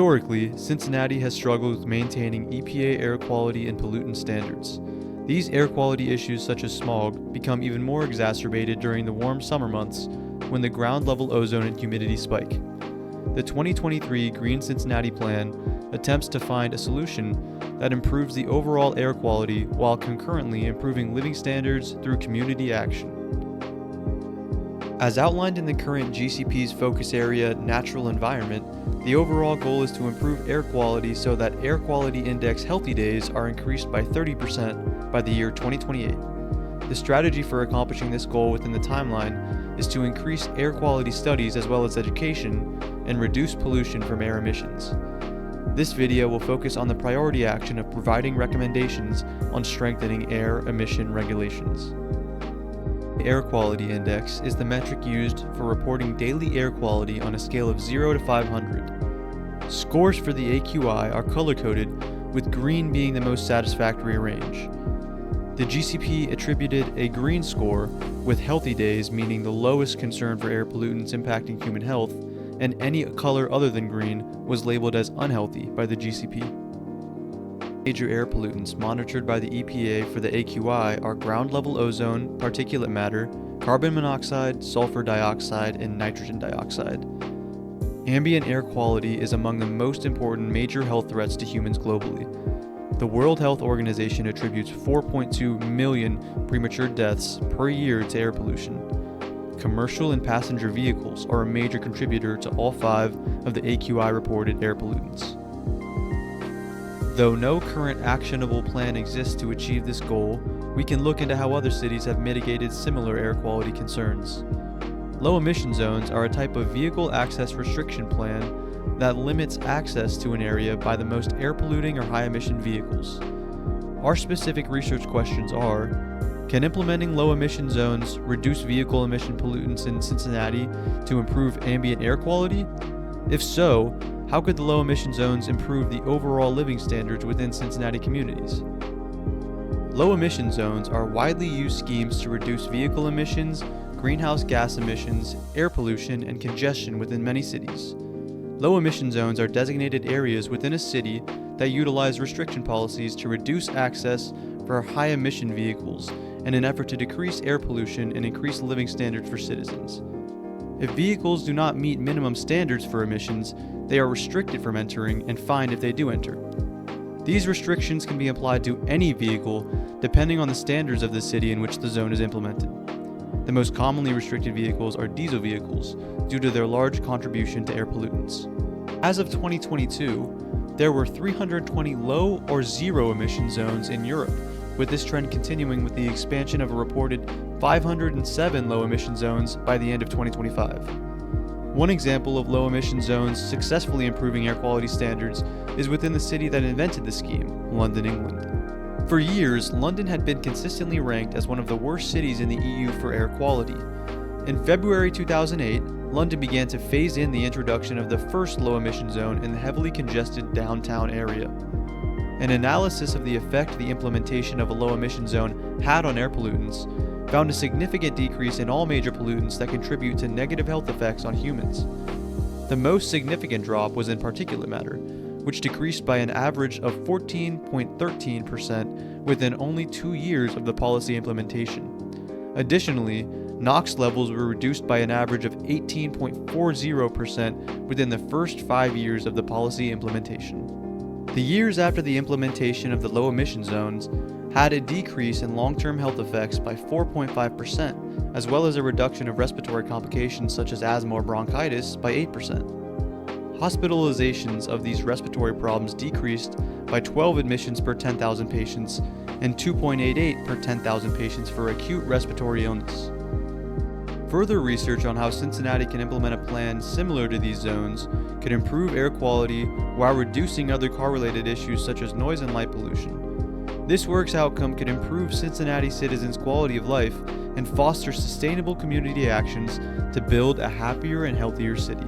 Historically, Cincinnati has struggled with maintaining EPA air quality and pollutant standards. These air quality issues such as smog become even more exacerbated during the warm summer months when the ground level ozone and humidity spike. The 2023 Green Cincinnati Plan attempts to find a solution that improves the overall air quality while concurrently improving living standards through community action. As outlined in the current GCP's focus area, Natural Environment, the overall goal is to improve air quality so that Air Quality Index healthy days are increased by 30% by the year 2028. The strategy for accomplishing this goal within the timeline is to increase air quality studies as well as education and reduce pollution from air emissions. This video will focus on the priority action of providing recommendations on strengthening air emission regulations. The Air Quality Index is the metric used for reporting daily air quality on a scale of 0 to 500. Scores for the AQI are color-coded, with green being the most satisfactory range. The GCP attributed a green score, with healthy days meaning the lowest concern for air pollutants impacting human health, and any color other than green was labeled as unhealthy by the GCP. Major air pollutants monitored by the EPA for the AQI are ground-level ozone, particulate matter, carbon monoxide, sulfur dioxide, and nitrogen dioxide. Ambient air quality is among the most important major health threats to humans globally. The World Health Organization attributes 4.2 million premature deaths per year to air pollution. Commercial and passenger vehicles are a major contributor to all 5 of the AQI-reported air pollutants. Though no current actionable plan exists to achieve this goal, we can look into how other cities have mitigated similar air quality concerns. Low emission zones are a type of vehicle access restriction plan that limits access to an area by the most air polluting or high emission vehicles. Our specific research questions are: can implementing low emission zones reduce vehicle emission pollutants in Cincinnati to improve ambient air quality? If so, how could the low emission zones improve the overall living standards within Cincinnati communities? Low emission zones are widely used schemes to reduce vehicle emissions, greenhouse gas emissions, air pollution, and congestion within many cities. Low emission zones are designated areas within a city that utilize restriction policies to reduce access for high emission vehicles in an effort to decrease air pollution and increase living standards for citizens. If vehicles do not meet minimum standards for emissions, they are restricted from entering and fined if they do enter. These restrictions can be applied to any vehicle depending on the standards of the city in which the zone is implemented. The most commonly restricted vehicles are diesel vehicles due to their large contribution to air pollutants. As of 2022, there were 320 low or zero emission zones in Europe, with this trend continuing with the expansion of a reported 507 low emission zones by the end of 2025. One example of low emission zones successfully improving air quality standards is within the city that invented the scheme, London, England. For years, London had been consistently ranked as one of the worst cities in the EU for air quality. In February 2008, London began to phase in the introduction of the first low emission zone in the heavily congested downtown area. An analysis of the effect the implementation of a low emission zone had on air pollutants found a significant decrease in all major pollutants that contribute to negative health effects on humans. The most significant drop was in particulate matter, which decreased by an average of 14.13% within only 2 years of the policy implementation. Additionally, NOx levels were reduced by an average of 18.40% within the first 5 years of the policy implementation. The years after the implementation of the low emission zones had a decrease in long-term health effects by 4.5%, as well as a reduction of respiratory complications such as asthma or bronchitis by 8%. Hospitalizations of these respiratory problems decreased by 12 admissions per 10,000 patients and 2.88 per 10,000 patients for acute respiratory illness. Further research on how Cincinnati can implement a plan similar to these zones could improve air quality while reducing other car-related issues such as noise and light pollution. This work's outcome could improve Cincinnati citizens' quality of life and foster sustainable community actions to build a happier and healthier city.